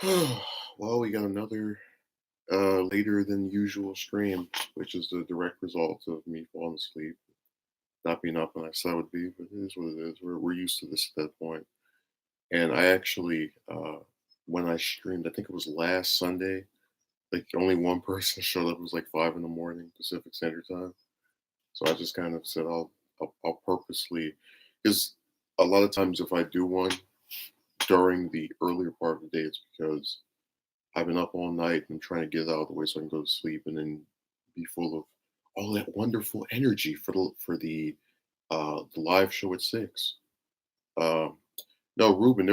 Well, we got another later than usual stream, which is the direct result of me falling asleep, not being up when I said I would be, but it is what it is. We're used to this at that point. And I actually, when I streamed, I think it was last Sunday, like only one person showed up. It was like 5 in the morning Pacific Standard Time. So I just kind of said I'll purposely, because a lot of times if I do one during the earlier part of the day, it's because I've been up all night and trying to get it out of the way so I can go to sleep and then be full of all that wonderful energy for the live show at 6. Um, no, Ruben,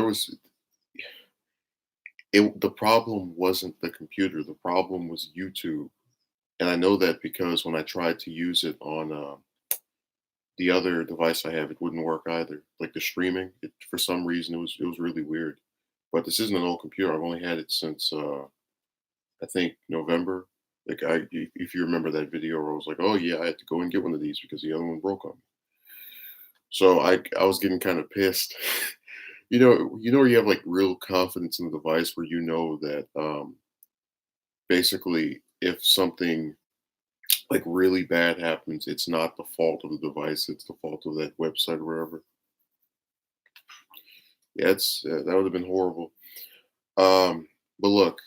the problem wasn't the computer. The problem was YouTube, and I know that because when I tried to use it on the other device I have, it wouldn't work either. Like the streaming, for some reason, it was really weird. But this isn't an old computer. I've only had it since I think November. Like if you remember that video where I was like, oh yeah, I had to go and get one of these because the other one broke on me. So I was getting kind of pissed. Where you have like real confidence in the device where you know that basically if something like really bad happens, it's not the fault of the device, it's the fault of that website or wherever. Yeah, it's that would have been horrible. But look,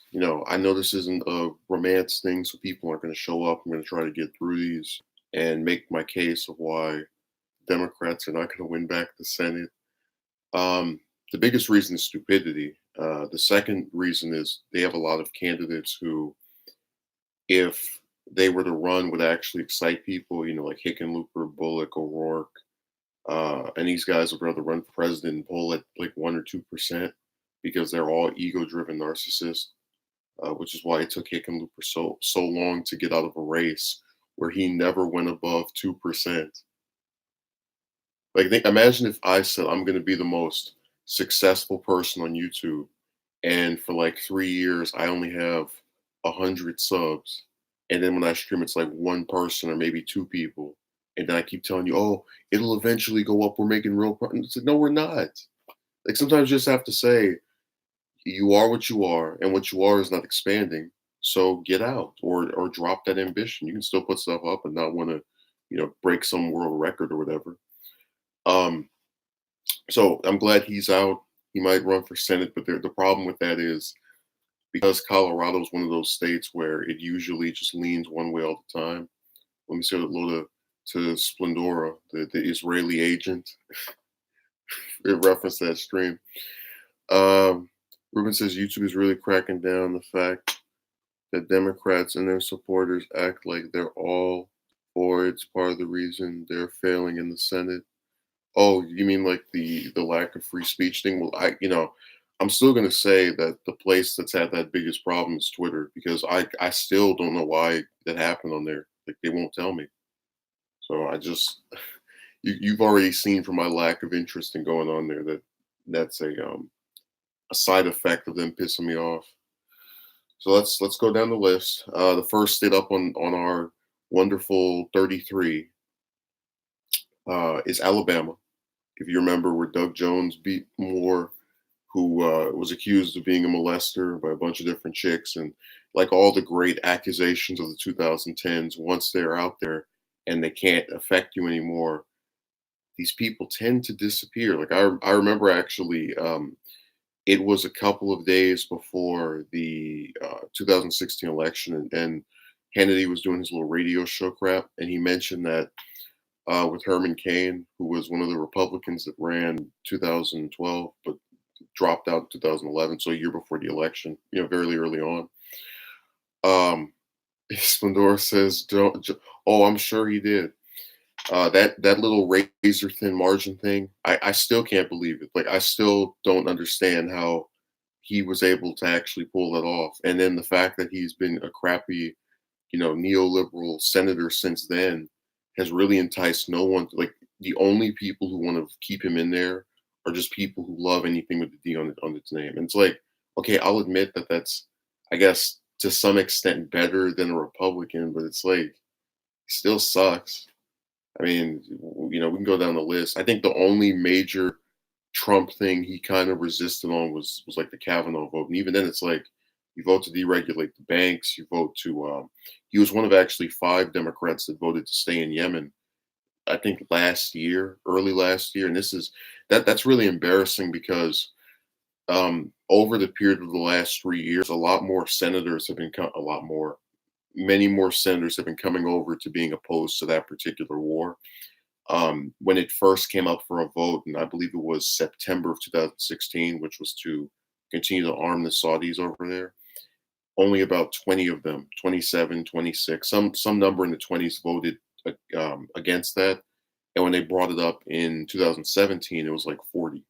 I know this isn't a romance thing, so people aren't going to show up. I'm going to try to get through these and make my case of why Democrats are not going to win back the Senate. Um, the biggest reason is stupidity. The second reason is they have a lot of candidates who, if they were to run, would actually excite people. Like Hickenlooper, Bullock, O'Rourke, and these guys would rather run for president and poll at like 1 or 2% because they're all ego-driven narcissists. Which is why it took Hickenlooper so long to get out of a race where he never went above 2%. Like, imagine if I said I'm going to be the most successful person on YouTube, and for like 3 years I only have 100 subs, and then when I stream it's like one person or maybe two people, and then I keep telling you, oh, it'll eventually go up. We're making real. It's like, no, we're not. Like sometimes you just have to say you are what you are, and what you are is not expanding. So get out or drop that ambition. You can still put stuff up and not want to, break some world record or whatever. Um, so I'm glad he's out. He might run for Senate, but the problem with that is because Colorado is one of those states where it usually just leans one way all the time. Let me say hello to Splendora, the Israeli agent. It referenced that stream. Um, Ruben says YouTube is really cracking down on the fact that Democrats and their supporters act like they're all for it's part of the reason they're failing in the Senate. Oh, you mean like the lack of free speech thing? Well, I'm still gonna say that the place that's had that biggest problem is Twitter because I still don't know why that happened on there. Like they won't tell me. So I just you've already seen from my lack of interest in going on there that that's a side effect of them pissing me off. So let's go down the list. The first state up on our wonderful 33 is Alabama. If you remember, where Doug Jones beat Moore, who was accused of being a molester by a bunch of different chicks, and like all the great accusations of the 2010s, once they're out there and they can't affect you anymore, these people tend to disappear. Like I remember actually. It was a couple of days before the 2016 election, and Kennedy was doing his little radio show crap, and he mentioned that with Herman Cain, who was one of the Republicans that ran 2012, but dropped out in 2011, so a year before the election, very early on. Splendor says, "Don't." Oh, I'm sure he did. That little razor thin margin thing, I still can't believe it. Like I still don't understand how he was able to actually pull it off. And then the fact that he's been a crappy, neoliberal senator since then has really enticed no one. Like the only people who want to keep him in there are just people who love anything with the D on its name. And it's like, okay, I'll admit that that's, I guess, to some extent better than a Republican, but it's like, still sucks. I mean, we can go down the list. I think the only major Trump thing he kind of resisted on was like the Kavanaugh vote, and even then, it's like you vote to deregulate the banks. You vote to. He was one of actually 5 Democrats that voted to stay in Yemen. I think last year, early last year, and this is that's really embarrassing because over the period of the last 3 years, a lot more senators have been a lot more, many more senators have been coming over to being opposed to that particular war. When it first came up for a vote, and I believe it was September of 2016, which was to continue to arm the Saudis over there, only about 20 of them, 27, 26, some number in the 20s voted against that. And when they brought it up in 2017, it was like 40.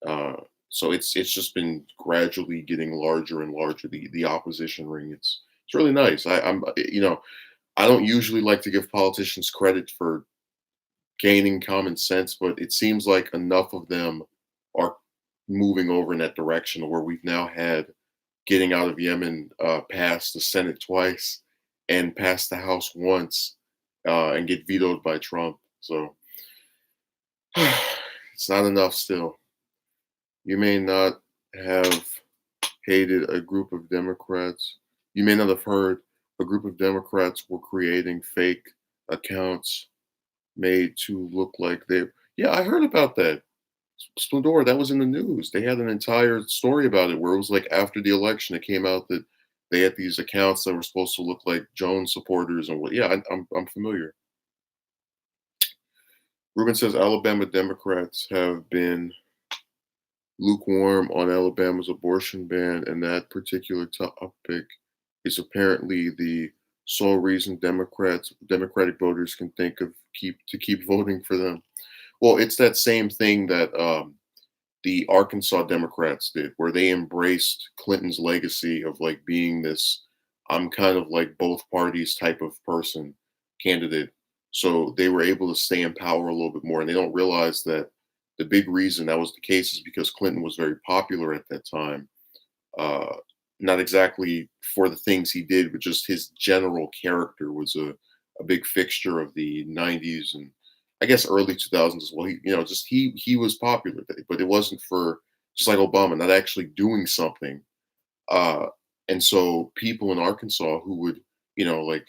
Uh, so it's just been gradually getting larger and larger. The opposition ring. It's really nice. I don't usually like to give politicians credit for gaining common sense, but it seems like enough of them are moving over in that direction where we've now had getting out of Yemen pass the Senate twice and pass the House once and get vetoed by Trump. So it's not enough still. You may not have hated a group of Democrats. You may not have heard a group of Democrats were creating fake accounts made to look like they. Yeah, I heard about that. Splendora, that was in the news. They had an entire story about it where it was like after the election, it came out that they had these accounts that were supposed to look like Jones supporters and what. Yeah, I'm familiar. Ruben says Alabama Democrats have been lukewarm on Alabama's abortion ban, and that particular topic is apparently the sole reason Democratic voters can think of keep voting for them. Well, it's that same thing that the Arkansas Democrats did, where they embraced Clinton's legacy of like being this I'm kind of like both parties type of person candidate. So they were able to stay in power a little bit more. And they don't realize that the big reason that was the case is because Clinton was very popular at that time. Uh, Not exactly for the things he did, but just his general character was a big fixture of the 90s and I guess early 2000s as well. He was popular, but it wasn't for just like Obama, not actually doing something. Uh, and so people in Arkansas who would, like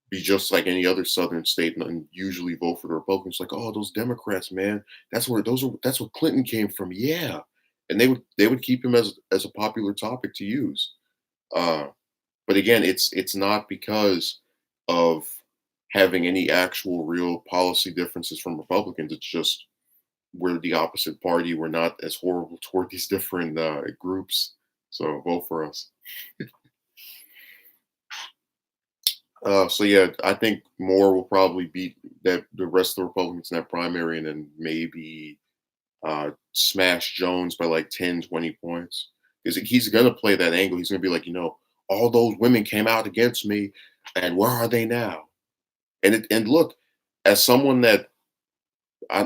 be just like any other southern state and usually vote for the Republicans, like, oh, those Democrats, man, that's where Clinton came from. Yeah. And they would keep him as a popular topic to use. Uh, but again, it's not because of having any actual real policy differences from Republicans. It's just we're the opposite party. We're not as horrible toward these different groups. So vote for us. So yeah, I think Moore will probably beat that the rest of the Republicans in that primary, and then maybe smash Jones by like 10, 20 points. Because he's gonna play that angle. He's gonna be like, all those women came out against me, and where are they now? And look, as someone that I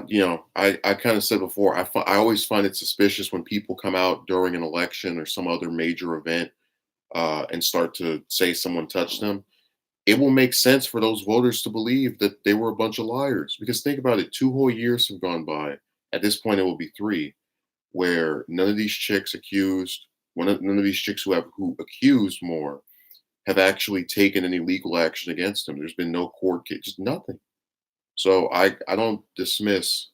kind of said before, I always find it suspicious when people come out during an election or some other major event and start to say someone touched them. It will make sense for those voters to believe that they were a bunch of liars. Because think about it, 2 whole years have gone by. At this point, it will be three, where none of these chicks accused, none of these chicks who accused more have actually taken any legal action against him. There's been no court case, just nothing. So I don't dismiss,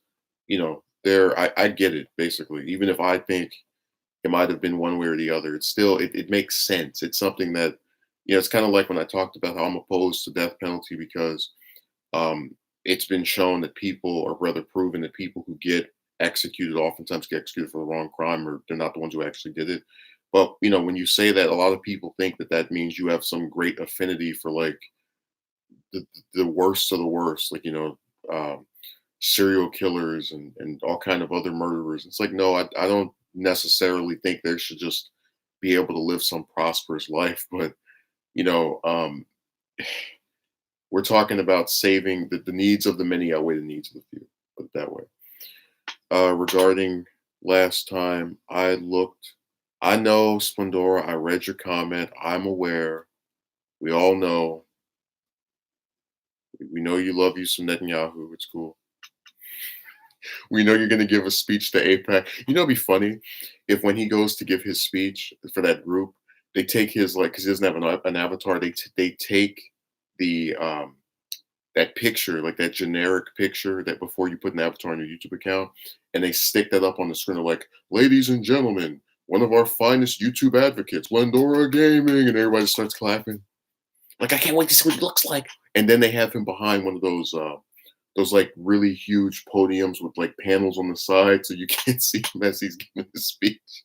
I get it basically. Even if I think it might have been one way or the other, it's still it makes sense. It's something that, it's kind of like when I talked about how I'm opposed to death penalty because um it's been shown that people, or rather proven that people who get executed oftentimes get executed for the wrong crime, or they're not the ones who actually did it. But when you say that, a lot of people think that that means you have some great affinity for like the, the worst of the worst, like um, serial killers and all kind of other murderers. It's like no, I don't necessarily think they should just be able to live some prosperous life, but you know, um, we're talking about saving the needs of the many outweigh the needs of the few. Put it that way. Regarding last time I looked, I know Splendora. I read your comment. I'm aware. We all know. We know you love you some Netanyahu. It's cool. We know you're going to give a speech to APAC. You know, it'd be funny if when he goes to give his speech for that group, they take his like because he doesn't have an avatar. They take the that picture, like that generic picture that before you put an avatar on your YouTube account, and they stick that up on the screen. They're like, "Ladies and gentlemen, one of our finest YouTube advocates, Glendora Gaming," and everybody starts clapping. Like, I can't wait to see what he looks like. And then they have him behind one of those like really huge podiums with like panels on the side, so you can't see him as he's giving his speech.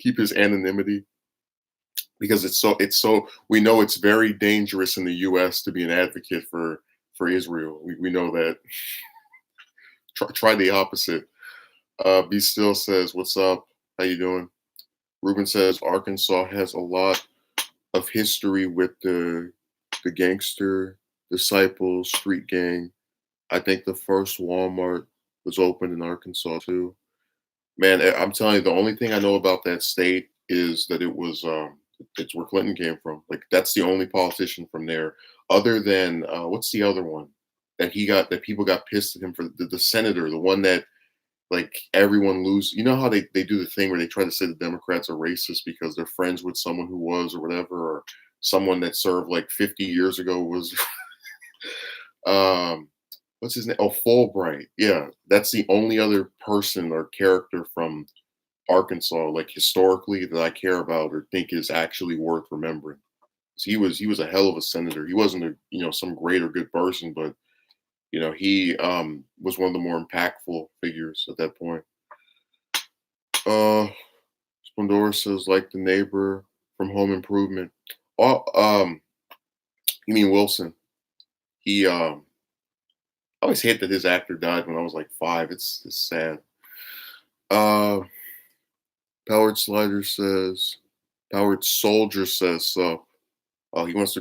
Keep his anonymity because it's so we know it's very dangerous in the U.S. to be an advocate for Israel. We know that. Try the opposite. Be still says, "What's up? How you doing?" Ruben says Arkansas has a lot of history with the gangster disciples street gang. I think the first Walmart was opened in Arkansas too. Man, I'm telling you, the only thing I know about that state is that it's where Clinton came from. Like that's the only politician from there, other than what's the other one that he got that people got pissed at him for the senator, the one that like everyone lose. You know how they do the thing where they try to say the Democrats are racist because they're friends with someone who was or whatever, or someone that served like 50 years ago was um what's his name? Oh, Fulbright. Yeah, that's the only other person or character from Arkansas, like historically, that I care about or think is actually worth remembering. 'Cause he was a hell of a senator. He wasn't a some great or good person, but he was one of the more impactful figures at that point. Uh, Splendor says like the neighbor from Home Improvement. Oh, you mean Wilson? He I always hate that his actor died when I was like 5. It's sad. Uh, Powered Slider says, Powered Soldier says so. Oh, he wants to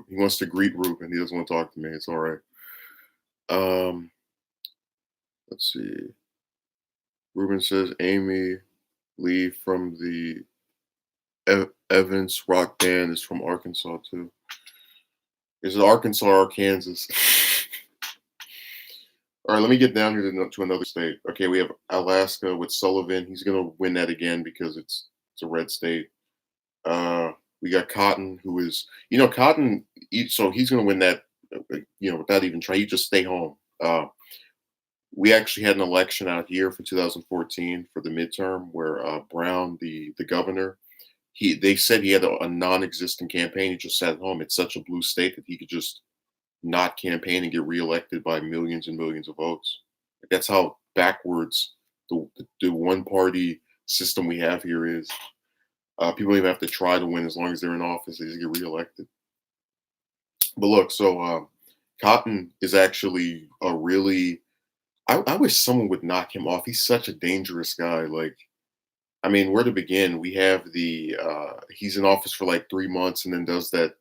he wants to greet Ruben. He doesn't want to talk to me. It's all right. Um, let's see. Ruben says Amy Lee from the Evans Rock Band is from Arkansas too. Is it Arkansas or Kansas? All right, let me get down here to another state. Okay, we have Alaska with Sullivan. He's going to win that again because it's a red state. We got Cotton, who is Cotton. So he's going to win that. Without even trying. You just stay home. We actually had an election out here for 2014 for the midterm where Brown, the governor, they said he had a non-existent campaign. He just sat at home. It's such a blue state that he could just not campaign and get reelected by millions and millions of votes. Like, that's how backwards the one party system we have here is. People don't even have to try to win as long as they're in office. They just get reelected. But look, so Cotton is actually a really. I wish someone would knock him off. He's such a dangerous guy. Like, I mean, where to begin? We have he's in office for like 3 months and then does that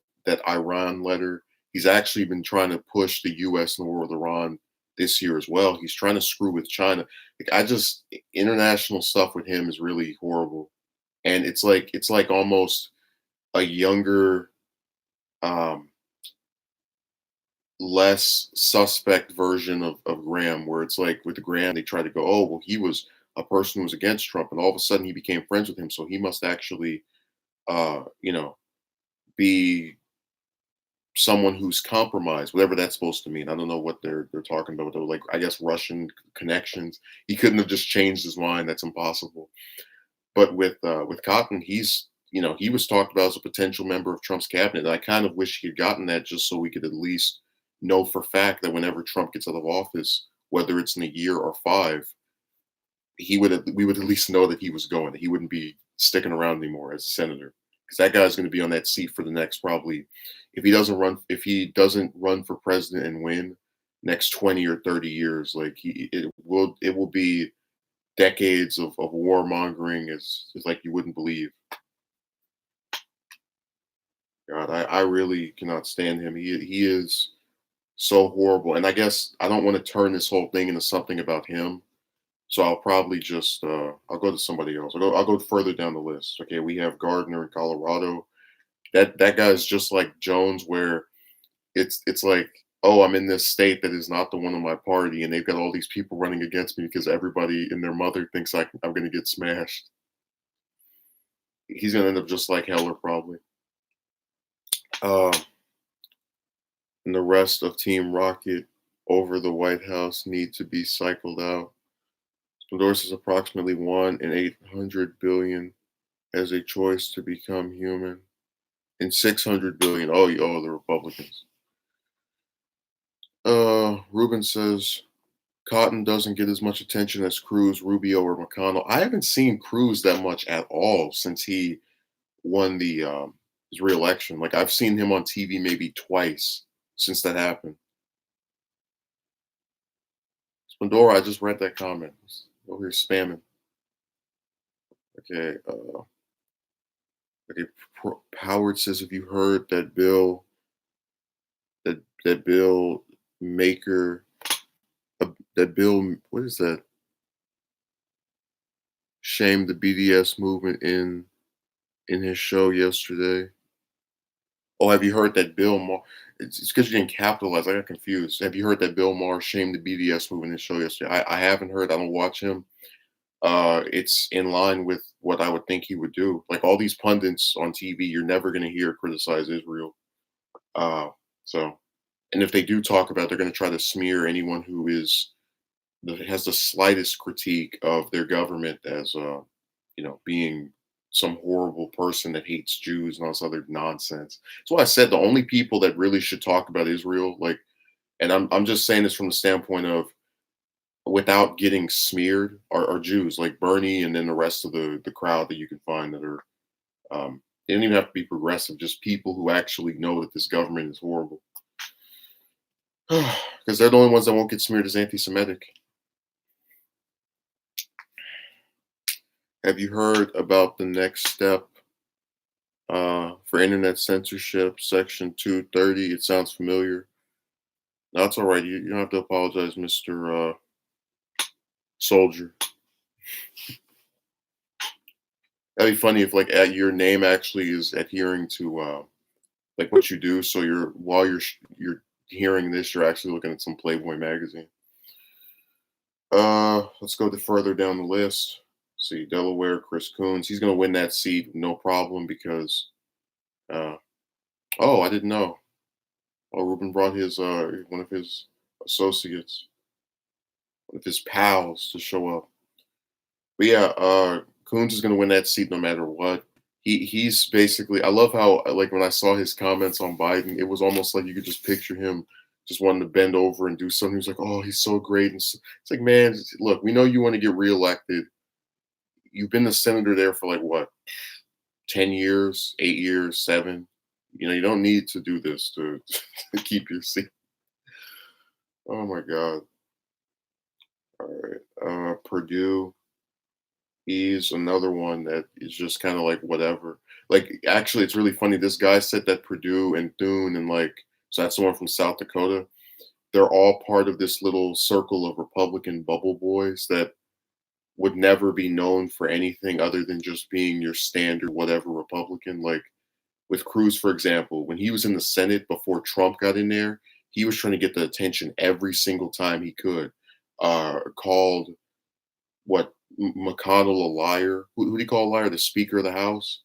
Iran letter. He's actually been trying to push the U.S. in the war with Iran this year as well. He's trying to screw with China. Like, international stuff with him is really horrible, and it's like almost a younger, um, less suspect version of Graham, where it's like with the Graham they try to go, oh well, he was a person who was against Trump, and all of a sudden he became friends with him, so he must actually, uh, you know, be someone who's compromised, whatever that's supposed to mean. I don't know what they're talking about. They're like, I guess Russian connections. He couldn't have just changed his mind. That's impossible. But with Cotton, he was talked about as a potential member of Trump's cabinet. And I kind of wish he had gotten that just so we could at least know for fact that whenever Trump gets out of office, whether it's in a year or 5, we would at least know that he was going. That he wouldn't be sticking around anymore as a senator, because that guy's going to be on that seat for the next probably, if he doesn't run for president and win next 20 or 30 years, like it will be decades of warmongering is like you wouldn't believe. God, I really cannot stand him. He is so horrible. And I guess I don't want to turn this whole thing into something about him. So I'll probably just I'll go to somebody else. I'll go further down the list. Okay, we have Gardner in Colorado. That guy's just like Jones, where it's like oh, I'm in this state that is not the one of my party, and they've got all these people running against me because everybody and their mother thinks I'm going to get smashed. He's going to end up just like Heller, probably. Um, and the rest of Team Rocket over the White House need to be cycled out. Endorses approximately 1 in 800 billion as a choice to become human, and 600 billion. Oh, the Republicans. Ruben says Cotton doesn't get as much attention as Cruz, Rubio, or McConnell. I haven't seen Cruz that much at all since he won the his reelection. Like I've seen him on TV maybe twice since that happened. Spandora, I just read that comment. Over here spamming. Okay. Okay. Howard says, "Have you heard that Bill Maker? That Bill, what is that? Shamed the BDS movement in his show yesterday." Oh, have you heard that Bill Maher? It's because you didn't capitalize. I got confused. Have you heard that Bill Maher shamed the BDS movement in his show yesterday? I haven't heard. I don't watch him. It's in line with what I would think he would do. Like all these pundits on TV, you're never going to hear criticize Israel. Uh, so, and if they do talk about, they're going to try to smear anyone who has the slightest critique of their government as being some horrible person that hates Jews and all this other nonsense. That's why I said the only people that really should talk about Israel, like, and I'm just saying this from the standpoint of without getting smeared, are Jews like Bernie and then the rest of the crowd that you can find that are they don't even have to be progressive, just people who actually know that this government is horrible. Because they're the only ones that won't get smeared as anti-Semitic. Have you heard about the next step for internet censorship, Section 230? It sounds familiar. No, it's all right. You don't have to apologize, Mr. Soldier. That'd be funny if, like, your name actually is adhering to like what you do. So while you're hearing this, you're actually looking at some Playboy magazine. Let's go further down the list. See, Delaware, Chris Coons. He's gonna win that seat, no problem, because uh, oh, I didn't know. Oh, Ruben brought his one of his associates, one of his pals, to show up. But yeah, Coons is gonna win that seat no matter what. He's basically. I love how like when I saw his comments on Biden, it was almost like you could just picture him just wanting to bend over and do something. He was like, "Oh, he's so great," and it's like, man, look, we know you want to get reelected. You've been the senator there for like what, 10 years, 8 years, seven. You don't need to do this to, to keep your seat. Oh my God. All right. Purdue. He's another one that is just kind of like whatever. Like, actually, it's really funny. This guy said that Purdue and Thune and like, so that's the one from South Dakota. They're all part of this little circle of Republican bubble boys that would never be known for anything other than just being your standard whatever Republican. Like with Cruz, for example, when he was in the Senate before Trump got in there, he was trying to get the attention every single time he could. Called what McConnell a liar. Who do you call a liar? The Speaker of the House.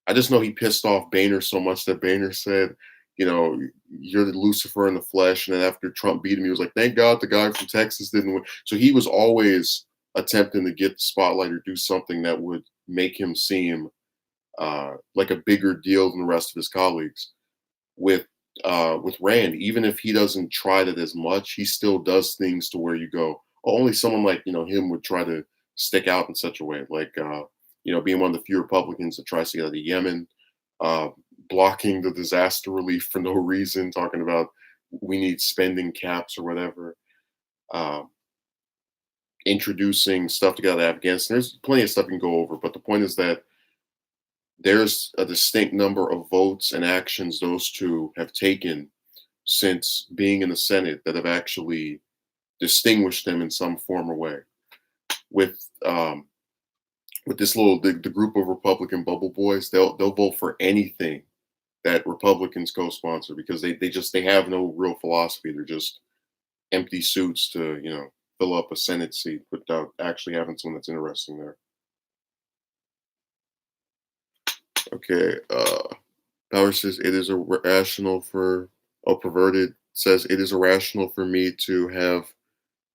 I just know he pissed off Boehner so much that Boehner said, you're the Lucifer in the flesh. And then after Trump beat him, he was like, thank God the guy from Texas didn't win. So he was always attempting to get the spotlight or do something that would make him seem like a bigger deal than the rest of his colleagues. With Rand, even if he doesn't try that as much, he still does things to where you go, oh, only someone like him would try to stick out in such a way, like being one of the few Republicans that tries to get out of Yemen, uh, blocking the disaster relief for no reason, talking about we need spending caps or whatever, uh, introducing stuff to get out of Afghanistan. There's plenty of stuff you can go over, but the point is that there's a distinct number of votes and actions those two have taken since being in the Senate that have actually distinguished them in some form or way. With this the group of Republican bubble boys, they'll vote for anything that Republicans co-sponsor because they have no real philosophy. They're just empty suits to fill up a Senate seat without actually having someone that's interesting there. Okay, Power says it is irrational for perverted says it is irrational for me to have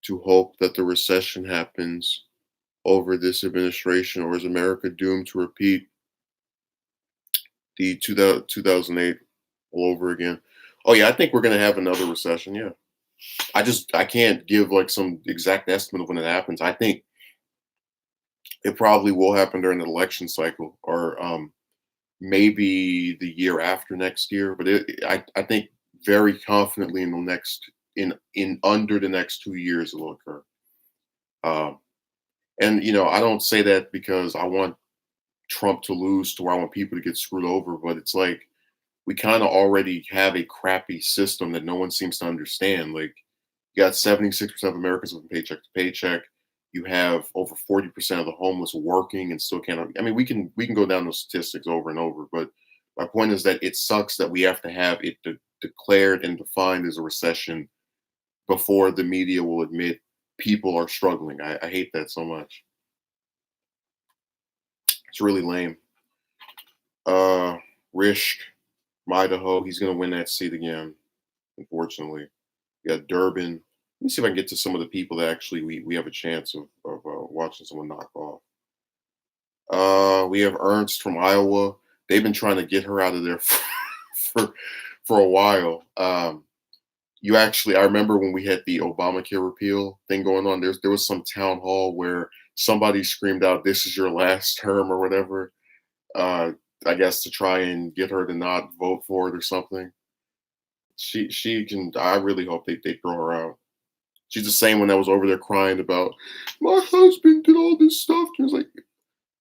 to hope that the recession happens over this administration, or is America doomed to repeat the 2008 all over again? Oh yeah, I think we're gonna have another recession. Yeah, I can't give like some exact estimate of when it happens. I think it probably will happen during the election cycle, or maybe the year after next year. But I think very confidently in the next in under the next 2 years it will occur. Um, and I don't say that because I want Trump to lose to where I want people to get screwed over, but it's like we kind of already have a crappy system that no one seems to understand. Like you got 76% of Americans living paycheck to paycheck. You have over 40% of the homeless working and still can't. I mean, we can go down those statistics over and over, but my point is that it sucks that we have to have it declared and defined as a recession before the media will admit people are struggling. I hate that so much. It's really lame. Uh, Rish from Idaho, he's gonna win that seat again. Unfortunately, we got Durbin. Let me see if I can get to some of the people that actually we have a chance of watching someone knock off. We have Ernst from Iowa. They've been trying to get her out of there for for a while. I remember when we had the Obamacare repeal thing going on. There was some town hall where somebody screamed out, "This is your last term" or whatever. Uh, I guess to try and get her to not vote for it or something. She can. I really hope they throw her out. She's the same one that was over there crying about my husband did all this stuff. She was like,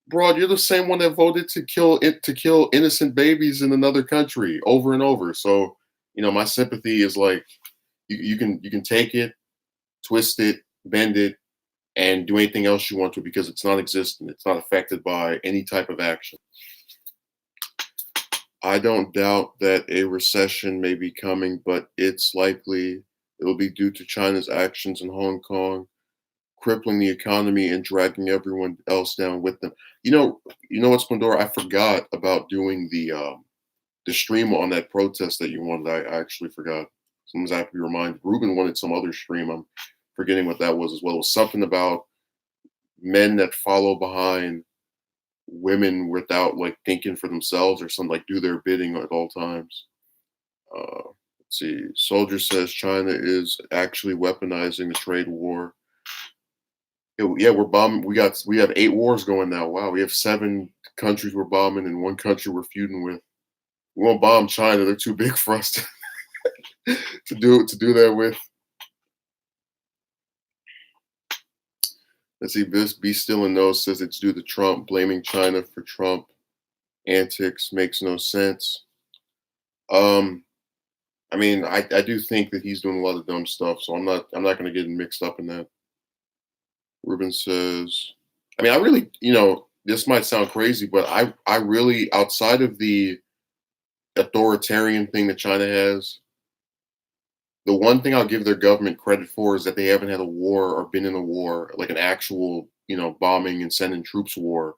"Broad, you're the same one that voted to kill innocent babies in another country over and over." So, my sympathy is like you can take it, twist it, bend it, and do anything else you want to because it's not existent. It's not affected by any type of action. I don't doubt that a recession may be coming, but it's likely it'll be due to China's actions in Hong Kong, crippling the economy and dragging everyone else down with them. You know what's Pandora? I forgot about doing the stream on that protest that you wanted. I actually forgot. Someone's have to be reminded. Ruben wanted some other stream. I'm forgetting what that was as well. It was something about men that follow behind women without like thinking for themselves or something, like do their bidding at all times. Let's see. Soldier says China is actually weaponizing the trade war. Yeah, we're bombing. We have 8 wars going now. Wow, we have 7 countries we're bombing and 1 country we're feuding with. We won't bomb China. They're too big for us to do that with. Let's see. This Be Still and Know says it's due to Trump. Blaming China for Trump antics makes no sense. Um, I mean, I do think that he's doing a lot of dumb stuff, so I'm not going to get mixed up in that. Ruben says, I mean, I really, this might sound crazy, but I really, outside of the authoritarian thing that China has, the one thing I'll give their government credit for is that they haven't had a war or been in a war, like an actual, bombing and sending troops war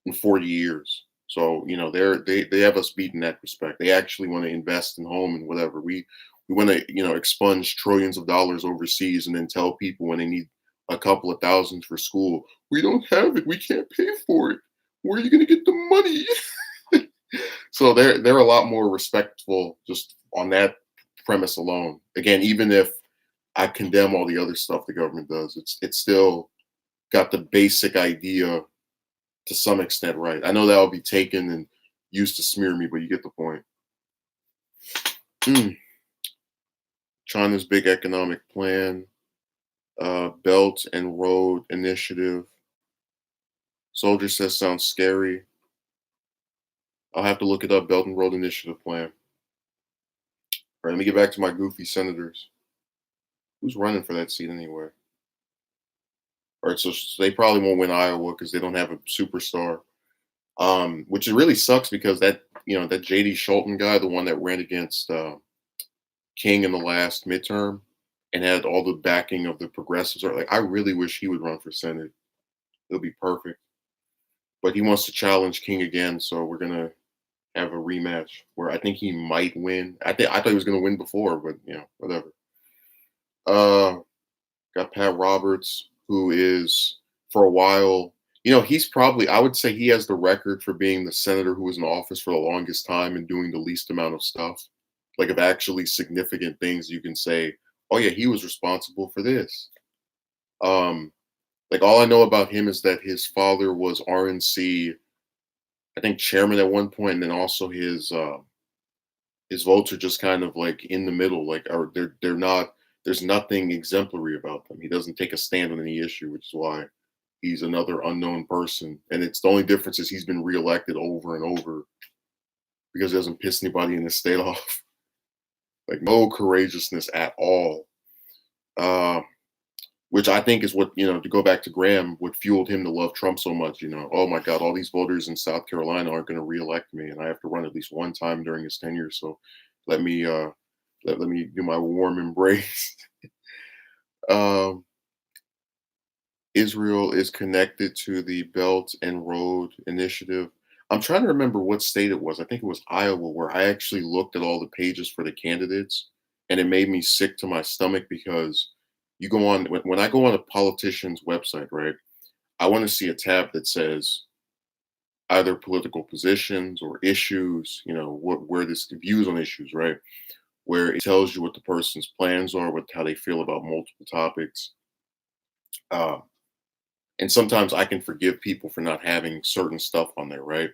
in 40 years. So, they have us beat in that respect. They actually want to invest in home and whatever. We want to, expunge trillions of dollars overseas and then tell people when they need a couple of thousands for school, we don't have it. We can't pay for it. Where are you going to get the money? So they're a lot more respectful just on that premise alone. Again, even if I condemn all the other stuff the government does, it's still got the basic idea to some extent right. I know that will be taken and used to smear me, but you get the point. Mm. China's big economic plan, Belt and Road Initiative. Soldier says sounds scary. I'll have to look it up. Belt and Road Initiative plan. All right, let me get back to my goofy senators. Who's running for that seat anyway? All right, so they probably won't win Iowa because they don't have a superstar. Which really sucks because that that JD Scholten guy, the one that ran against King in the last midterm and had all the backing of the progressives. Are like, I really wish he would run for Senate. It'll be perfect. But he wants to challenge King again, so we're gonna have a rematch where I think he might win. I thought he was gonna win before, but whatever. Uh, got Pat Roberts, who is for a while. He's probably, I would say he has the record for being the senator who was in office for the longest time and doing the least amount of stuff. Like of actually significant things you can say, oh yeah, he was responsible for this. Um, like all I know about him is that his father was RNC, I think chairman at one point, and then also his votes are just kind of like in the middle, like or they're not. There's nothing exemplary about them. He doesn't take a stand on any issue, which is why he's another unknown person. And it's the only difference is he's been reelected over and over because he doesn't piss anybody in the state off. Like no courageousness at all. Uh, which I think is what, to go back to Graham, what fueled him to love Trump so much. Oh my God, all these voters in South Carolina aren't going to reelect me, and I have to run at least one time during his tenure. So let me let me do my warm embrace. um, Israel is connected to the Belt and Road Initiative. I'm trying to remember what state it was. I think it was Iowa, where I actually looked at all the pages for the candidates, and it made me sick to my stomach because you go on when I go on a politician's website, right? I want to see a tab that says either political positions or issues, what where this views on issues, right? Where it tells you what the person's plans are, what how they feel about multiple topics. Uh, and sometimes I can forgive people for not having certain stuff on there, right?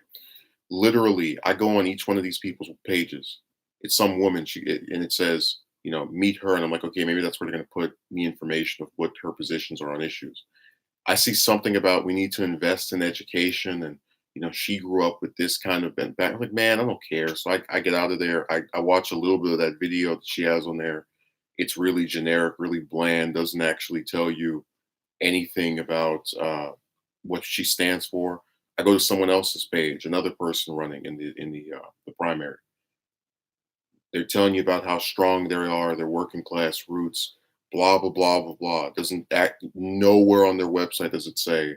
Literally, I go on each one of these people's pages. It's some woman, and it says, meet her, and I'm like, okay, maybe that's where they're going to put the information of what her positions are on issues. I see something about we need to invest in education, and she grew up with this kind of bent back. I'm like, man, I don't care. So I get out of there. I watch a little bit of that video that she has on there. It's really generic, really bland. Doesn't actually tell you anything about what she stands for. I go to someone else's page, another person running in the primary. They're telling you about how strong they are, their working class roots, blah blah blah blah blah. It doesn't act nowhere on their website does it say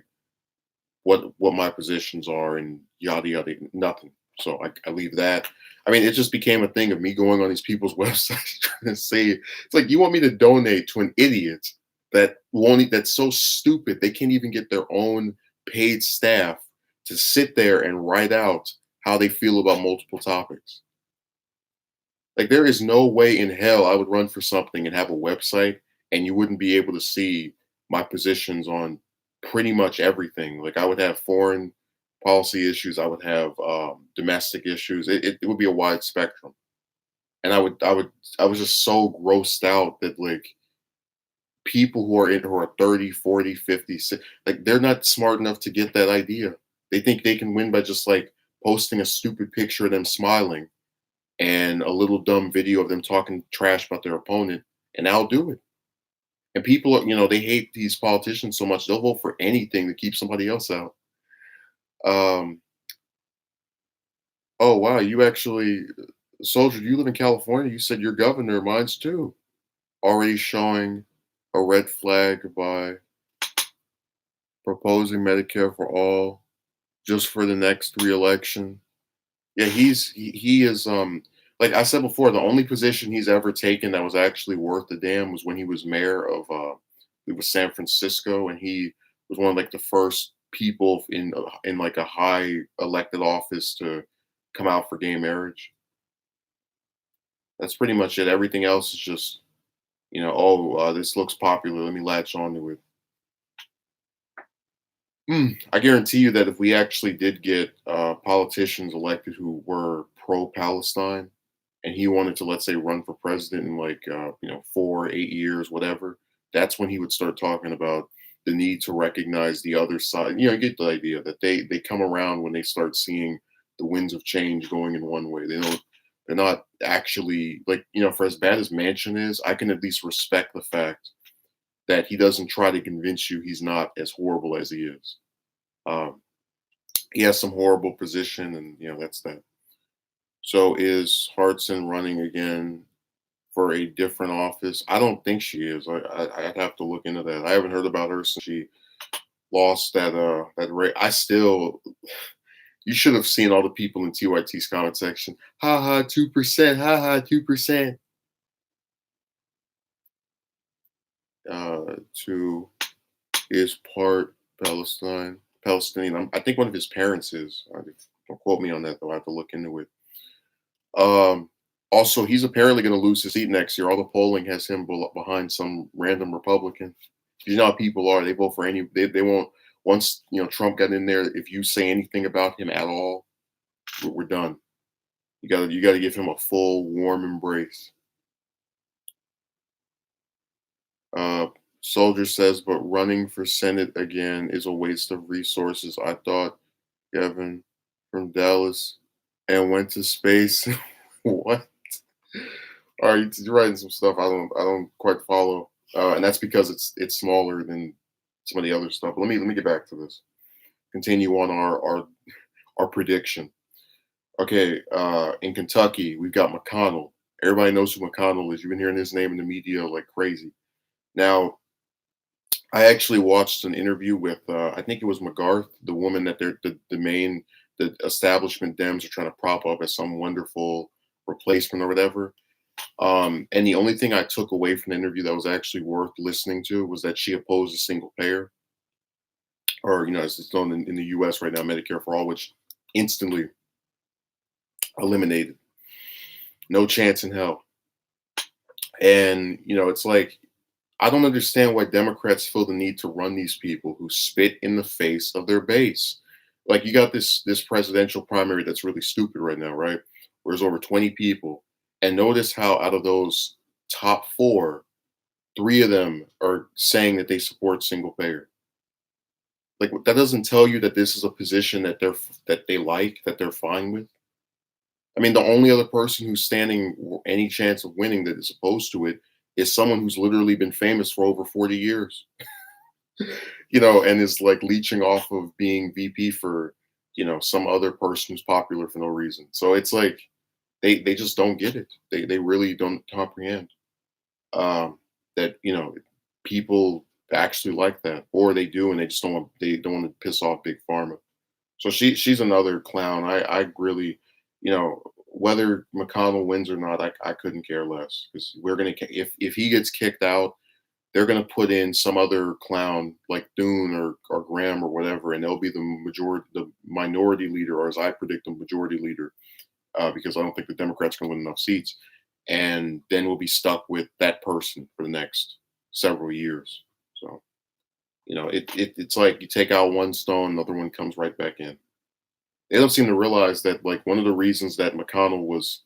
what my positions are and yada yada nothing. So I leave that. I mean, it just became a thing of me going on these people's websites trying to say it's like you want me to donate to an idiot that won't that's so stupid they can't even get their own paid staff to sit there and write out how they feel about multiple topics. Like there is no way in hell I would run for something and have a website and you wouldn't be able to see my positions on pretty much everything. Like I would have foreign policy issues, I would have domestic issues. It would be a wide spectrum. And I was just so grossed out that like people who are 30, 40, 50, like they're not smart enough to get that idea. They think they can win by just like posting a stupid picture of them smiling and a little dumb video of them talking trash about their opponent, and I'll do it. And people, they hate these politicians so much they'll vote for anything to keep somebody else out. Um, oh wow, you actually, soldier, you live in California. You said your governor, mine's too. Already showing a red flag by proposing Medicare for all just for the next reelection. Yeah, he is like I said before, the only position he's ever taken that was actually worth the damn was when he was mayor of it was San Francisco, and he was one of like the first people in like a high elected office to come out for gay marriage. That's pretty much it. Everything else is just, oh, this looks popular. Let me latch onto it. I guarantee you that if we actually did get politicians elected who were pro-Palestine, and he wanted to, let's say, run for president in like 4, 8 years, whatever, that's when he would start talking about the need to recognize the other side. You get the idea that they come around when they start seeing the winds of change going in one way. They're not actually like for as bad as Manchin is, I can at least respect the fact that he doesn't try to convince you he's not as horrible as he is. Um, he has some horrible position, and that's that. So is Hartson running again for a different office? I don't think she is. I'd have to look into that. I haven't heard about her since she lost that race. I still You should have seen all the people in TYT's comment section. Ha ha 2%, ha ha 2%. To is part Palestinian. I think one of his parents is. Don't quote me on that though. I have to look into it. Um, Also, he's apparently going to lose his seat next year. All the polling has him behind some random Republican. You know how people are; they vote for any. They won't. Once Trump got in there, if you say anything about him at all, we're done. You got to give him a full warm embrace. Uh, Soldier says, but running for Senate again is a waste of resources. I thought Kevin from Dallas and went to space. What? All right, you're writing some stuff I don't quite follow, and that's because it's smaller than some of the other stuff. Let me get back to this. Continue on our prediction. Okay, in Kentucky we've got McConnell. Everybody knows who McConnell is. You've been hearing his name in the media like crazy. Now, I actually watched an interview with I think it was McGarth, the woman that the establishment Dems are trying to prop up as some wonderful replacement or whatever. And the only thing I took away from the interview that was actually worth listening to was that she opposed a single payer, or as it's known in the U.S. right now, Medicare for all, which instantly eliminated, no chance in hell. And it's like I don't understand why Democrats feel the need to run these people who spit in the face of their base. Like you got this presidential primary that's really stupid right now, right? Where there's over 20 people, and notice how out of those top four, three of them are saying that they support single payer. Like that doesn't tell you that this is a position that they like, that they're fine with. I mean, the only other person who's standing any chance of winning that is opposed to it is someone who's literally been famous for over 40 years, and is like leeching off of being VP for, some other person who's popular for no reason. So it's like they just don't get it. They really don't comprehend that, people actually like that, or they do, and they don't want to piss off big pharma. So she's another clown. I really, whether McConnell wins or not, I couldn't care less because if he gets kicked out, they're gonna put in some other clown like Thune or Graham or whatever, and they'll be the minority leader, or as I predict, the majority leader, because I don't think the Democrats can win enough seats, and then we'll be stuck with that person for the next several years. So it's like you take out one stone, another one comes right back in. They don't seem to realize that like one of the reasons that McConnell was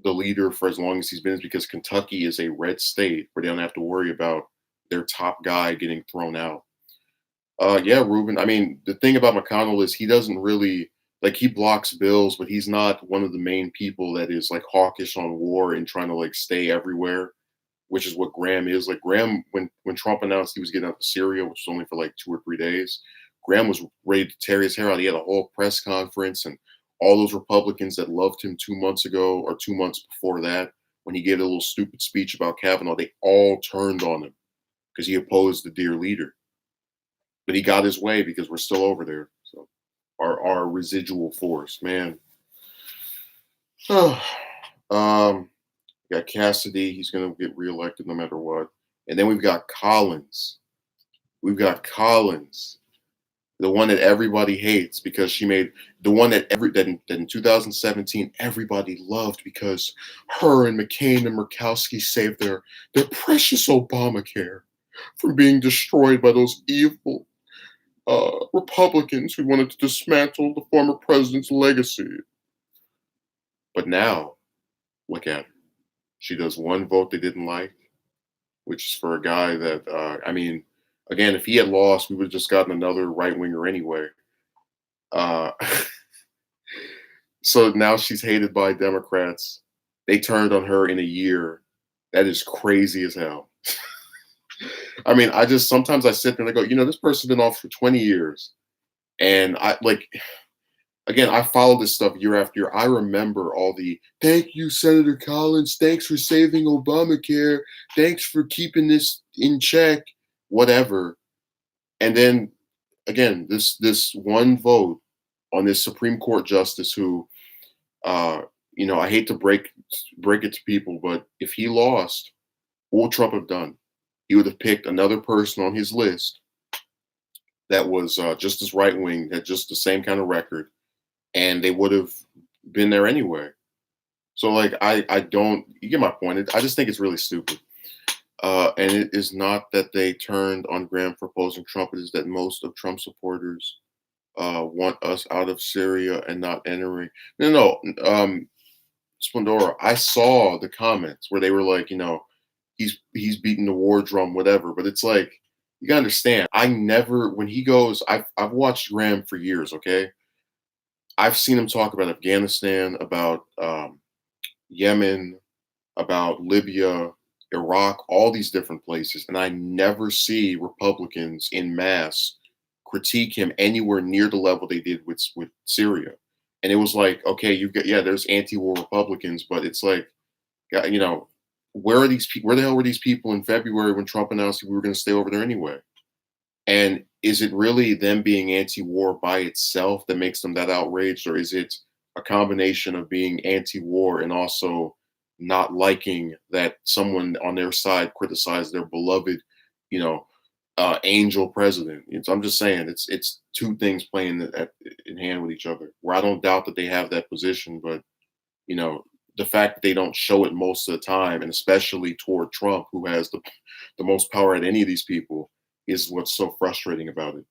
the leader for as long as he's been is because Kentucky is a red state where they don't have to worry about their top guy getting thrown out. Yeah, Ruben. I mean, the thing about McConnell is he doesn't really like he blocks bills, but he's not one of the main people that is like hawkish on war and trying to like stay everywhere, which is what Graham is. Like Graham, when Trump announced he was getting out to Syria, which was only for like 2 or 3 days, Graham was ready to tear his hair out. He had a whole press conference, and all those Republicans that loved him 2 months ago or 2 months before that, when he gave a little stupid speech about Kavanaugh, they all turned on him because he opposed the dear leader. But he got his way because we're still over there. So our residual force, man. um, got Cassidy. He's going to get reelected no matter what. And then we've got Collins. We've got Collins, the one that everybody hates because she made the one that in 2017 everybody loved because her and McCain and Murkowski saved their precious Obamacare from being destroyed by those evil Republicans who wanted to dismantle the former president's legacy. But now, look at her. She does one vote they didn't like, which is for a guy that, I mean, again, if he had lost, we would have just gotten another right winger anyway. Uh, so now she's hated by Democrats. They turned on her in a year. That is crazy as hell. I mean, sometimes I sit there and I go, this person's been off for 20 years. And I like, again, I follow this stuff year after year. I remember all the thank you, Senator Collins. Thanks for saving Obamacare. Thanks for keeping this in check. Whatever. And then again, this one vote on this Supreme Court justice who, uh, I hate to break it to people, but if he lost, what would Trump have done? He would have picked another person on his list that was just as right wing, had just the same kind of record, and they would have been there anyway. So like I don't you get my point. I just think it's really stupid. And it is not that they turned on Graham for opposing Trump. It is that most of Trump supporters want us out of Syria and not entering. No, no, Splendora. I saw the comments where they were like, he's beating the war drum, whatever. But it's like you gotta understand. I never when he goes. I've watched Graham for years. Okay, I've seen him talk about Afghanistan, about Yemen, about Libya, Iraq, all these different places, and I never see Republicans in mass critique him anywhere near the level they did with Syria. And it was like, okay, you've got there's anti-war Republicans, but it's like, yeah, where are these people? Where the hell were these people in February when Trump announced we were going to stay over there anyway? And is it really them being anti-war by itself that makes them that outraged, or is it a combination of being anti-war and also not liking that someone on their side criticized their beloved, you know, angel president? So I'm just saying it's two things playing in hand with each other. Where I don't doubt that they have that position, but you know, the fact that they don't show it most of the time, and especially toward Trump, who has the most power at any of these people, is what's so frustrating about it.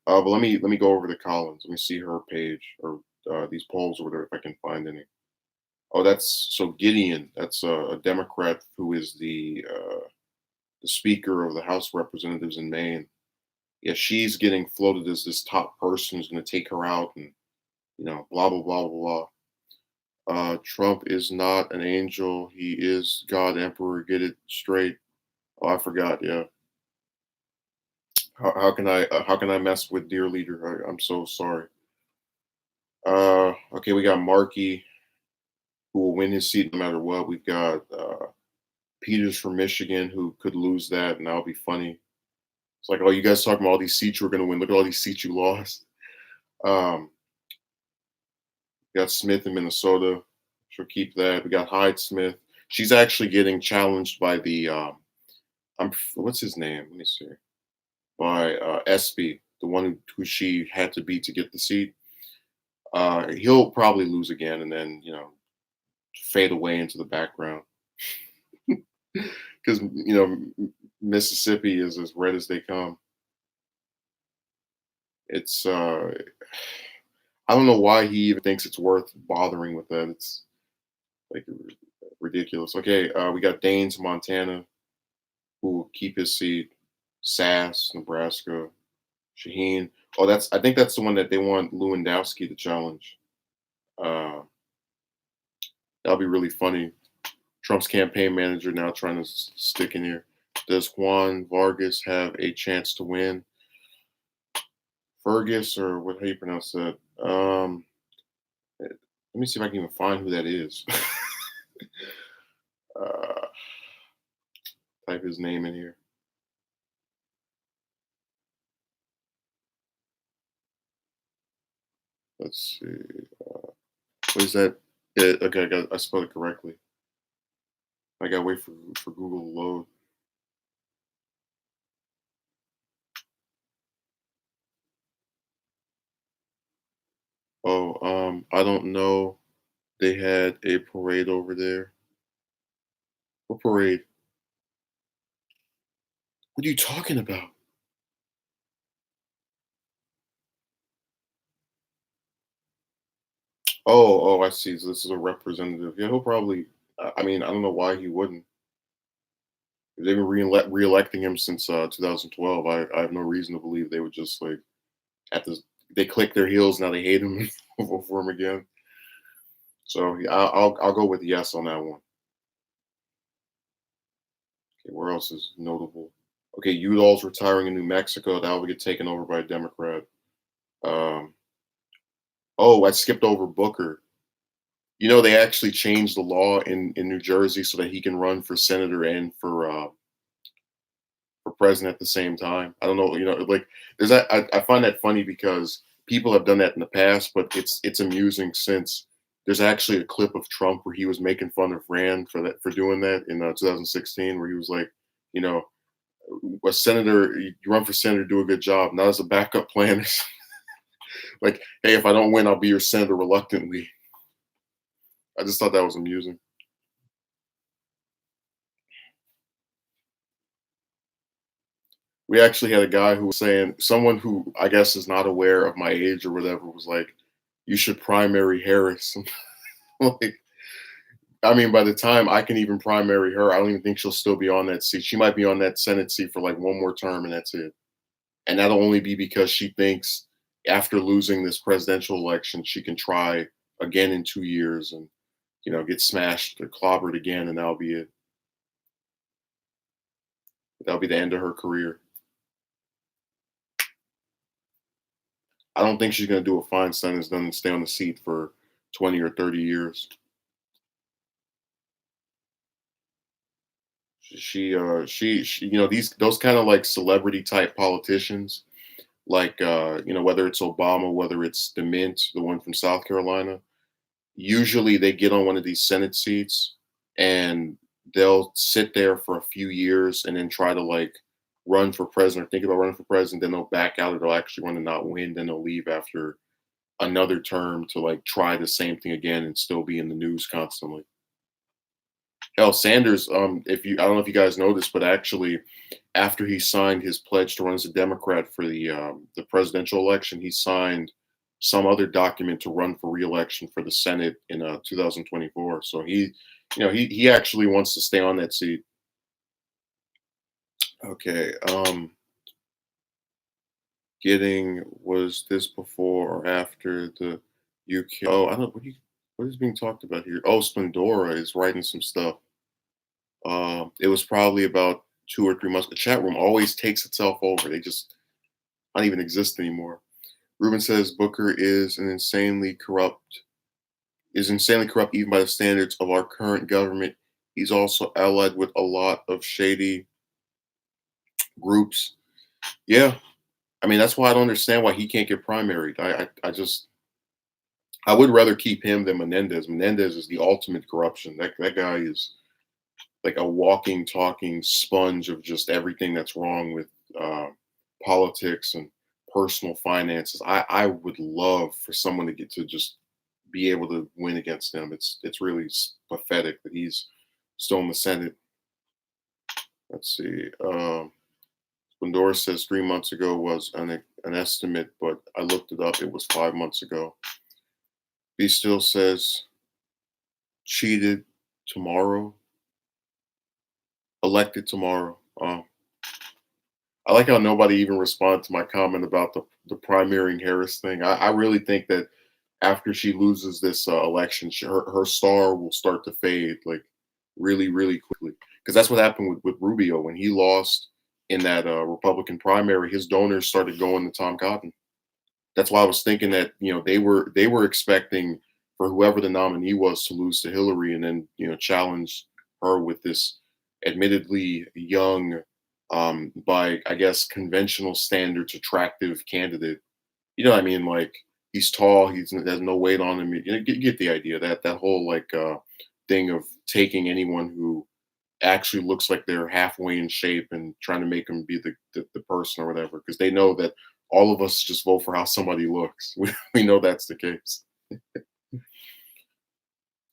But let me go over to Collins. Let me see her page or these polls or whatever if I can find any. Oh, that's so Gideon. That's a Democrat who is the Speaker of the House of Representatives in Maine. Yeah, she's getting floated as this top person who's going to take her out, and blah blah blah blah blah. Trump is not an angel. He is God Emperor. Get it straight. Oh, I forgot. Yeah. How can I mess with dear leader? I'm so sorry. Okay, we got Markey who will win his seat no matter what. We've got Peters from Michigan who could lose that, and that'll be funny. It's like, oh, you guys talking about all these seats you were going to win. Look at all these seats you lost. Um, we got Smith in Minnesota. She'll keep that. We got Hyde Smith. She's actually getting challenged by the what's his name? Let me see. By Espy, the one who she had to beat to get the seat. He'll probably lose again, and then fade away into the background because Mississippi is as red as they come. It's I don't know why he even thinks it's worth bothering with that. It's like ridiculous. Okay, we got Daines, Montana, who will keep his seat. Sass, Nebraska. Shaheen. Oh, I think that's the one that they want Lewandowski to challenge. Uh, that'll be really funny. Trump's campaign manager now trying to stick in here. Does Juan Vargas have a chance to win? Fergus, or how do you pronounce that? Let me see if I can even find who that is. uh, type his name in here. Let's see. What is that? Yeah, okay, I spelled it correctly. I gotta wait for Google to load. Oh, I don't know. They had a parade over there. What parade? What are you talking about? Oh, I see. So this is a representative. Yeah, he'll probably. I mean, I don't know why he wouldn't. They've been re-electing him since 2012. I have no reason to believe they would just like at this. They click their heels now. They hate him and vote for him again. So yeah, I'll go with yes on that one. Okay, where else is notable? Okay, Udall's retiring in New Mexico. That will get taken over by a Democrat. Um, Oh, I skipped over Booker. You know, they actually changed the law in New Jersey so that he can run for senator and for president at the same time. I don't know, you know, like there's that. I find that funny because people have done that in the past, but it's amusing since there's actually a clip of Trump where he was making fun of Rand for that for doing that in 2016, where he was like, you know, a senator, you run for senator, do a good job. Not as a backup plan. Like, hey, if I don't win, I'll be your senator reluctantly. I just thought that was amusing. We actually had a guy who was saying, someone who I guess is not aware of my age or whatever was like, you should primary Harris. Like, I mean, by the time I can even primary her, I don't even think she'll still be on that seat. She might be on that Senate seat for like one more term and that's it. And that'll only be because she thinks after losing this presidential election, she can try again in 2 years and, you know, get smashed or clobbered again, and that'll be it. That'll be the end of her career. I don't think she's going to do what Feinstein has done and stay on the seat for 20 or 30 years. She you know, those kind of like celebrity type politicians, like, you know, whether it's Obama, whether it's the Mint, the one from South Carolina, usually they get on one of these Senate seats and they'll sit there for a few years and then try to like run for president or think about running for president. Then they'll back out or they'll actually run and not win. Then they'll leave after another term to like try the same thing again and still be in the news constantly. Hell, Sanders, if you I don't know if you guys know this, but actually after he signed his pledge to run as a Democrat for the presidential election, he signed some other document to run for reelection for the Senate in 2024. So he, you know, he actually wants to stay on that seat. Okay, getting was this before or after the UK? Oh, I don't. What is being talked about here? Oh, Splendora is writing some stuff. It was probably about 2 or 3 months. The chat room always takes itself over. They just don't even exist anymore. Ruben says Booker is insanely corrupt even by the standards of our current government. He's also allied with a lot of shady groups. Yeah, I mean that's why I don't understand why he can't get primaried. I just I would rather keep him than Menendez. Menendez is the ultimate corruption. That guy is like a walking, talking sponge of just everything that's wrong with uh, politics and personal finances. I would love for someone to get to just be able to win against him. It's really pathetic that he's still in the Senate. Let's see. Pandora says 3 months ago was an estimate, but I looked it up. It was 5 months ago. B still says cheated tomorrow, elected tomorrow. I like how nobody even responded to my comment about the primarying Harris thing. I really think that after she loses this election, her star will start to fade like really, really quickly. Because that's what happened with Rubio when he lost in that Republican primary. His donors started going to Tom Cotton. That's why I was thinking that you know they were expecting for whoever the nominee was to lose to Hillary and then you know challenge her with this admittedly young, by I guess conventional standards attractive candidate. You know what I mean? Like he's tall, he's there's no weight on him. You know, get the idea that whole like thing of taking anyone who actually looks like they're halfway in shape and trying to make them be the person or whatever because they know that all of us just vote for how somebody looks. We know that's the case.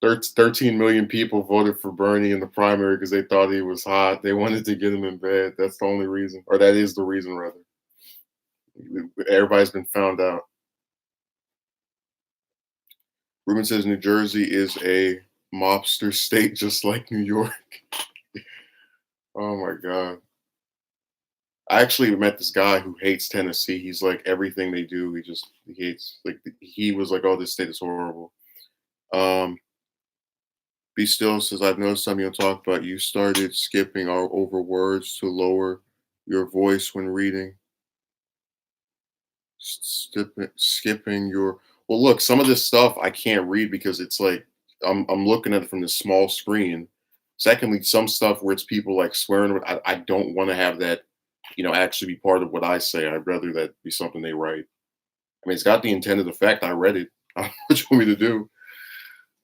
13 million people voted for Bernie in the primary because they thought he was hot. They wanted to get him in bed. That's the only reason, or that is the reason, rather. Everybody's been found out. Ruben says New Jersey is a mobster state just like New York. Oh my God. I actually met this guy who hates Tennessee. He's like everything they do. He hates like he was like, oh, this state is horrible. Um, Be still says I've noticed something you'll talk about. You started skipping over words to lower your voice when reading. Skipping your Well, look, some of this stuff I can't read because it's like I'm looking at it from this small screen. Secondly, some stuff where it's people like swearing, I don't want to have that, actually be part of what I say. I'd rather that be something they write. I mean, it's got the intended effect. I read it. What you want me to do?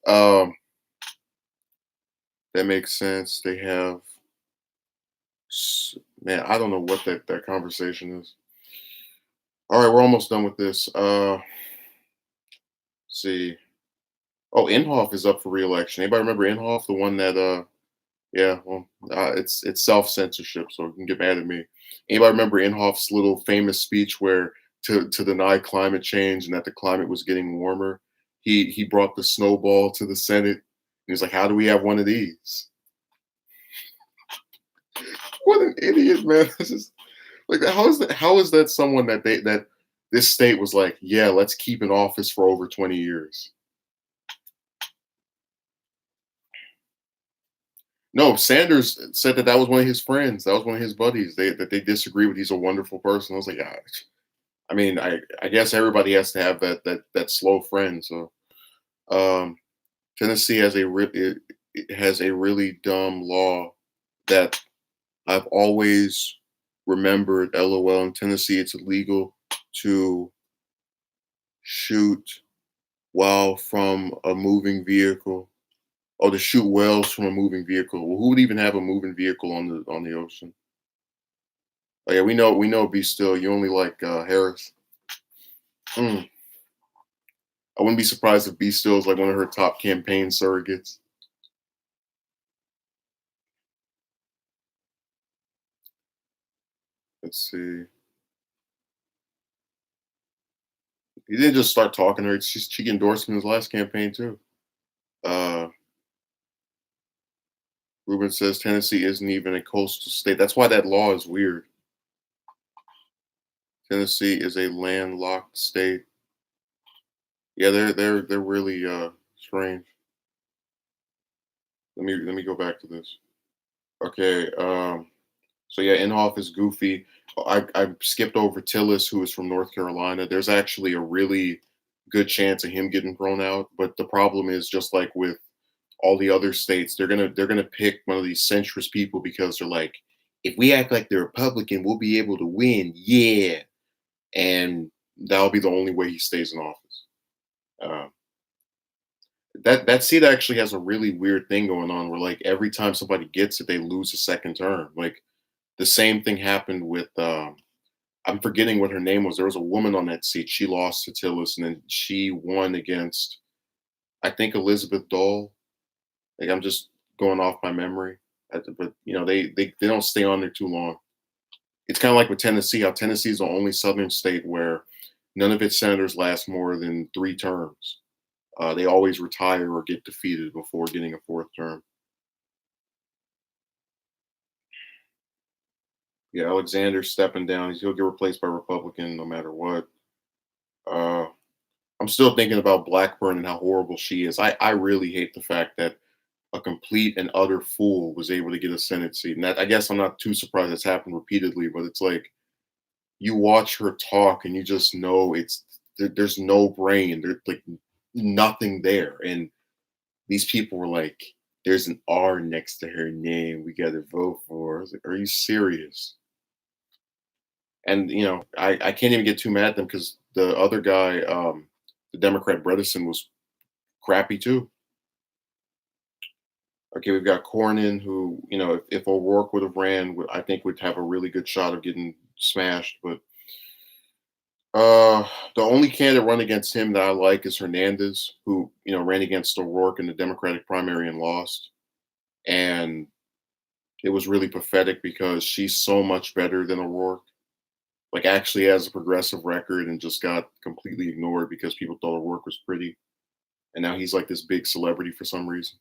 Um, that makes sense. They have, man, I don't know what that conversation is. All right, we're almost done with this. See. Oh, Inhofe is up for re-election. Anybody remember Inhofe, the one that yeah, well, it's self-censorship, so you can get mad at me. Anybody remember Inhofe's little famous speech where to deny climate change and that the climate was getting warmer? He brought the snowball to the Senate. He was like, "How do we have one of these?" What an idiot, man! This is like, how is that someone that this state was like, yeah, let's keep in office for over 20 years. No, Sanders said that was one of his friends. That was one of his buddies. They disagree with. He's a wonderful person. I was like, I mean, I guess everybody has to have that slow friend. So um, Tennessee it has a really dumb law that I've always remembered. LOL. In Tennessee, it's illegal to shoot while from a moving vehicle. Oh, to shoot whales from a moving vehicle. Well, who would even have a moving vehicle on the ocean? Oh yeah, we know. Be still. You only like Harris. Mm. I wouldn't be surprised if Be Still is like one of her top campaign surrogates. Let's see. He didn't just start talking to her. She endorsed him in his last campaign too. Uh, Ruben says Tennessee isn't even a coastal state. That's why that law is weird. Tennessee is a landlocked state. Yeah, they're really strange. Let me go back to this. Okay. So yeah, Inhofe is goofy. I skipped over Tillis, who is from North Carolina. There's actually a really good chance of him getting thrown out, but the problem is just like with all the other states, they're gonna pick one of these centrist people because they're like, if we act like the Republican, we'll be able to win. Yeah, and that'll be the only way he stays in office. Uh, that seat actually has a really weird thing going on where like every time somebody gets it, they lose a second term. Like the same thing happened with I'm forgetting what her name was. There was a woman on that seat. She lost to Tillis, and then she won against I think Elizabeth Dole. Like I'm just going off my memory, but they don't stay on there too long. It's kind of like with Tennessee. How Tennessee is the only Southern state where none of its senators last more than 3 terms. They always retire or get defeated before getting a fourth term. Yeah, Alexander stepping down. He'll get replaced by Republican no matter what. Uh, I'm still thinking about Blackburn and how horrible she is. I really hate the fact that a complete and utter fool was able to get a Senate seat. And that, I guess I'm not too surprised it's happened repeatedly, but it's like you watch her talk and you just know there's no brain. There's like nothing there. And these people were like, there's an R next to her name. We got to vote for her. I was like, are you serious? And I can't even get too mad at them because the other guy, the Democrat Bredesen, was crappy too. Okay, we've got Cornyn, who if O'Rourke would have ran, I think would have a really good shot of getting smashed. But uh, the only candidate run against him that I like is Hernandez, who ran against O'Rourke in the Democratic primary and lost. And it was really pathetic because she's so much better than O'Rourke. Like actually has a progressive record and just got completely ignored because people thought O'Rourke was pretty. And now he's like this big celebrity for some reason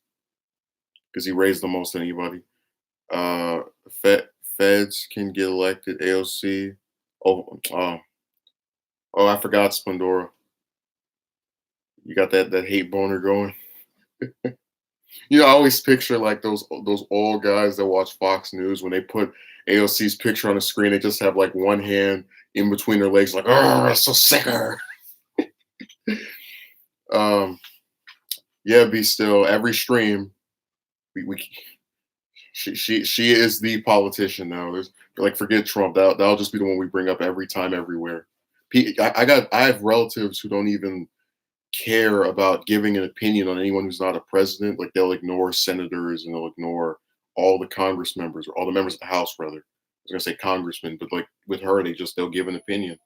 because he raised the most anybody. Uh, Feds can get elected. AOC. Oh, I forgot Splendora. You got that hate boner going. I always picture like those old guys that watch Fox News when they put AOC's picture on the screen. They just have like one hand in between their legs, like, oh, I'm so sick of her. Um, yeah, be still. Every stream, we she is the politician now. There's like forget Trump. That'll just be the one we bring up every time, everywhere. I have relatives who don't even care about giving an opinion on anyone who's not a president. Like they'll ignore senators and they'll ignore all the Congress members or all the members of the House, rather. I was gonna say congressmen, but like with her, they'll give an opinion.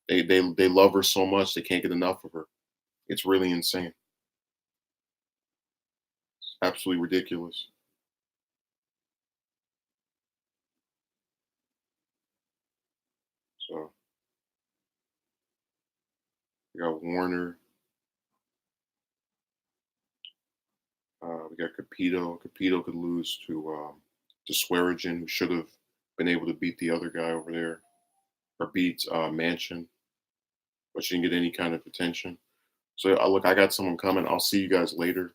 They love her so much they can't get enough of her. It's really insane. It's absolutely ridiculous. So we got Warner, we got Capito. Capito could lose to Swearigan, who should have been able to beat the other guy over there, or beat Manchin, but she didn't get any kind of attention. So look, I got someone coming. I'll see you guys later.